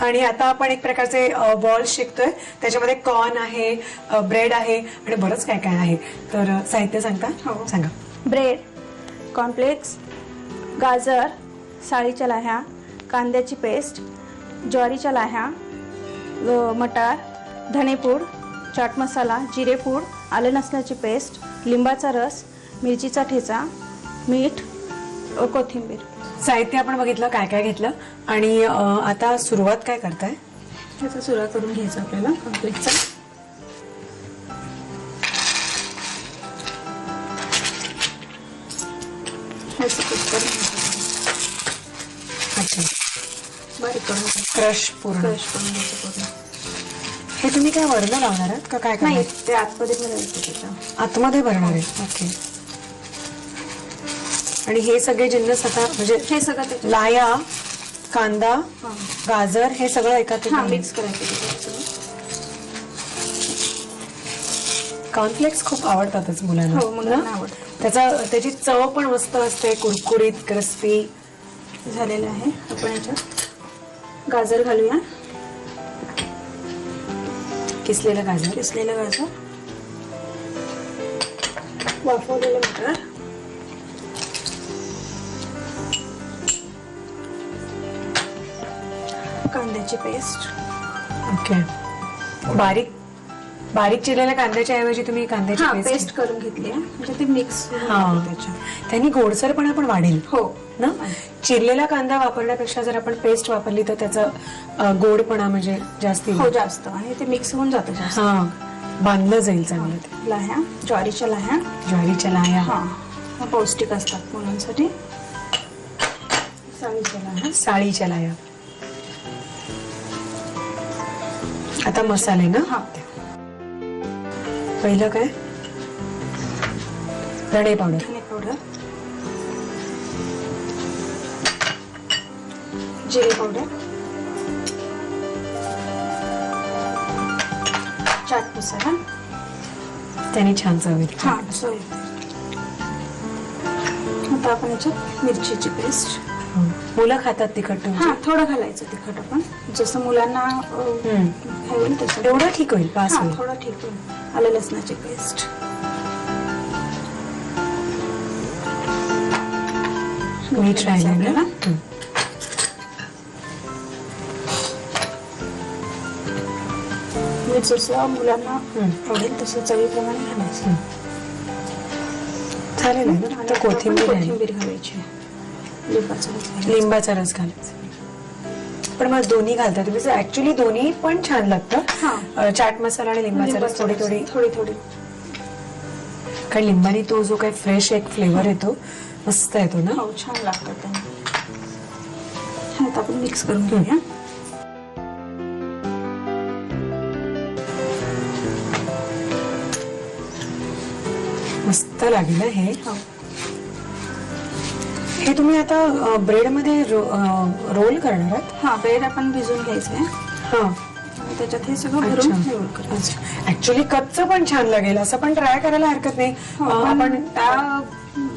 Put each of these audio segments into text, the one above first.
आणि आता आपण एक प्रकारचे बॉल्स शिकतोय, त्याच्यामध्ये कॉर्न आहे, ब्रेड आहे आणि बरंच काय काय आहे. तर साहित्य सांगता? हो. सांगा. ब्रेड, कॉर्नफ्लेक्स, गाजर, साळीच्या लाह्या, कांद्याची पेस्ट, ज्वारीच्या लाह्या, मटार, धनेपूड, चाट मसाला, जिरेपूड, आलं लसणाची पेस्ट, लिंबाचा रस, मिरचीचा ठेचा, मीठ, कोथिंबीर. साहित्य आपण बघितलं काय काय घेतलं आणि आता सुरुवात काय करताय? त्याचा सुरा करून घ्यायचा आपल्याला कॉर्नफ्लेक्सचा. अच्छा, बारीक करून क्रश पूर्ण. क्रश करून घ्यायचं पूर्ण. हे तुम्ही काय वरनं लावणार आहात का काय नाही, करणार? ते आतमध्ये भरायचं त्याच्या. आतमध्ये भरणार आहे. ओके. आणि हे सगळे जिन्नस आता म्हणजे हे सगळं त्याच्यात लाया, कांदा, हां. गाजर हे सगळं एकत्र हां, मिक्स करायचं त्याच्यात. कॉर्नफ्लेक्स खूप आवडतातच मुलांना. हो, मुलांना आवडतं. त्याची चव पण मस्त असते, कुरकुरीत, क्रिस्पी झालेलं आहे. आपण याच्यात गाजर घालूया. किसलेलं गाजर, किसलेलं गाजर, वाफवलेलं मटार, कांद्याची पेस्ट. ओके. बारीक बारीक चिरलेल्या कांद्याच्या ऐवजी तुम्ही कांद्याची पेस्ट पेस्ट करून घेतली आहे, म्हणजे ते मिक्स त्याच्यात. त्यांनी गोडसरपणा पण वाढेल हो ना. चिरलेला कांदा वापरण्यापेक्षा जर आपण पेस्ट वापरली तर त्याचा गोडपणा म्हणजे जास्त हो जास्त, आणि ते मिक्स होऊन जातं जास्त. हा, बांधलं जाईल चांगलं ते. लाह्या, ज्वारीच्या लाह्या. ज्वारीच्या लाह्या हा, पौष्टिक असतात मुलांसाठी. साळीच्या लाह्या. साळीच्या लाह्या. आता मसाले ना. हा, पहिलं काय? धणे पावडर, धने पावडर, जिरे पावडर, चाट मसाला. त्याने छान चव येते. हा, सॉरी. आता आपण याच्यात मिरचीची पेस्ट. मुलं खातात तिखट. हा, थोडं घालायचं तिखट आपण, जसं मुलांना हे होईल तसं. एवढं ठीक होईल, पास हा, होईल. थोडं ठीक होईल. आलं लसणाची पेस्ट. मीठ राहिलं ना. मीठ जसं मुलांना आवडेल तसं चवीप्रमाणे घालायचं. चालेल ना. आता आता कोथिंबीर आहे. कोथिंबीर घालायची, लिंबाचा रस घालायचा. लिंबाचा रस घालायचा. पण मग दोन्ही घालता तुम्ही? ऍक्च्युली दोन्ही पण छान लागतं. चाट मसाला आणि लिंबाचा रस थोडी थोडी. कारण लिंबाने तो जो काही फ्रेश एक फ्लेवर येतो, मस्त येतो ना. हो, छान लागतं त्याने. आता आपण मिक्स करून घेऊया. मस्त लागेल हे. हे तुम्ही आता ब्रेड मध्ये रोल करणार आहात? हा, ब्रेड आपण भिजून घ्यायचंय. हा, त्याच्यात हे सगळं भरून रोल करायचं. ऍक्च्युली कच्चं पण छान लागेल, असं पण ट्राय करायला हरकत नाही. आपण त्या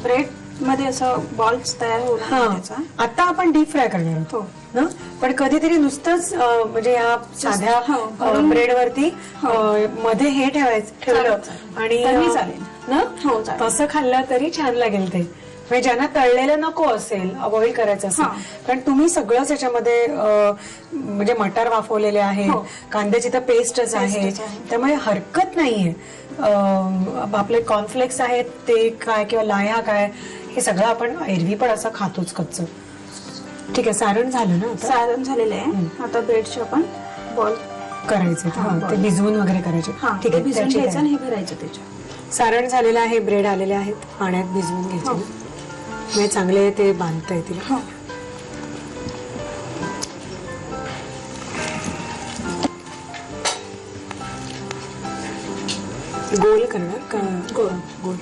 ब्रेड मध्ये असं बॉल्स तयार होतात. आता आपण डीप फ्राय करणार आहोत. हो ना. पण कधीतरी नुसतंच म्हणजे या साध्या ब्रेड वरती मध्ये हे ठेवलं आणि चालेल ना. हो, तसं खाल्लं तरी छान लागेल ते. म्हणजे ज्यांना तळलेलं नको असेल, अवॉइड करायचं असेल, कारण तुम्ही सगळंच याच्यामध्ये म्हणजे मटार वाफवलेले आहे, कांद्याची तर पेस्टच आहे, त्यामुळे हरकत नाहीये. आपले कॉर्नफ्लेक्स आहेत ते काय किंवा लाह्या काय, हे सगळं आपण एरवी पण असं खातोच कच्चं. ठीक आहे, सारण झालं ना. सारण झालेलं आहे. आता ब्रेडचे आपण बॉल करायचे, ते भिजवून वगैरे करायचे. ठीक आहे, भिजवून घ्यायचं आणि हे भरायचं त्याच्यात. सारण झालेलं आहे. ब्रेड आलेले आहेत, पाण्यात भिजवून घ्यायचे म्हणजे चांगले ते बांधता येतील. गोल करणार का? गोल.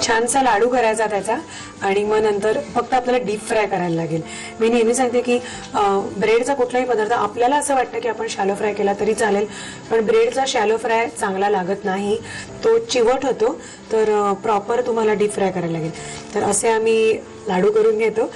छानसा लाडू करायचा त्याचा आणि मग नंतर फक्त आपल्याला डीप फ्राय करायला लागेल. मी नेहमी सांगते की ब्रेडचा कुठलाही पदार्थ आपल्याला असं वाटतं की आपण शॅलो फ्राय केला तरी चालेल, पण ब्रेडचा शॅलो फ्राय चांगला लागत नाही, तो चिवट होतो. तर प्रॉपर तुम्हाला डीप फ्राय करायला लागेल. तर असे आम्ही लाडू करून घेतो.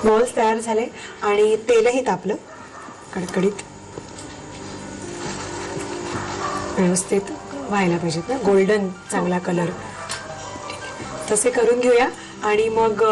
बॉल्स तयार झाले आणि तेलही तापलं कडकडीत. व्यवस्थित व्हायला पाहिजेत ना, गोल्डन चांगला कलर. तसे करून घेऊया आणि मग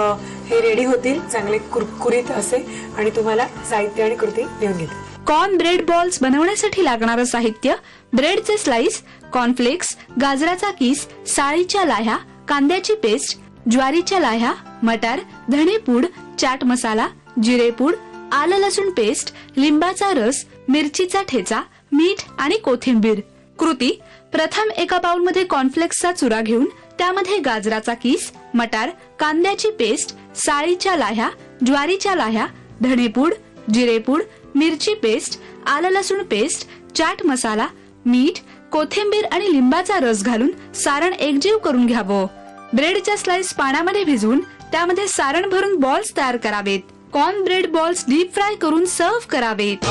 हे रेडी होतील चांगले कुरकुरीत असे. आणि तुम्हाला साहित्य आणि कृती लिहून घेते. कॉर्न ब्रेड बॉल्स बनवण्यासाठी लागणारं साहित्य: ब्रेडचे स्लाइस, कॉर्नफ्लेक्स, गाजराचा किस, साळीच्या लाह्या, कांद्याची पेस्ट, ज्वारीच्या लाह्या, मटार, धणेपूड, चाट मसाला, जिरेपूड, आलं लसूण पेस्ट, लिंबाचा रस, मिरचीचा ठेचा, मीठ आणि कोथिंबीर. कृती: प्रथम एका बाउलमध्ये कॉर्नफ्लेक्सचा चुरा घेऊन त्यामध्ये गाजराचा किस, मटार, कांद्याची पेस्ट, साळीच्या लाह्या, ज्वारीच्या लाह्या, धणेपूड, जिरेपूड, मिरची पेस्ट, आलं लसूण पेस्ट, चाट मसाला, मीठ, कोथिंबीर आणि लिंबाचा रस घालून सारण एकजीव करून घ्यावं. ब्रेडच्या स्लाइस पाण्यामध्ये भिजवून त्यामध्ये सारण भरून बॉल्स तयार करावेत. Corn bread balls deep fry करून सर्व्ह करावेत.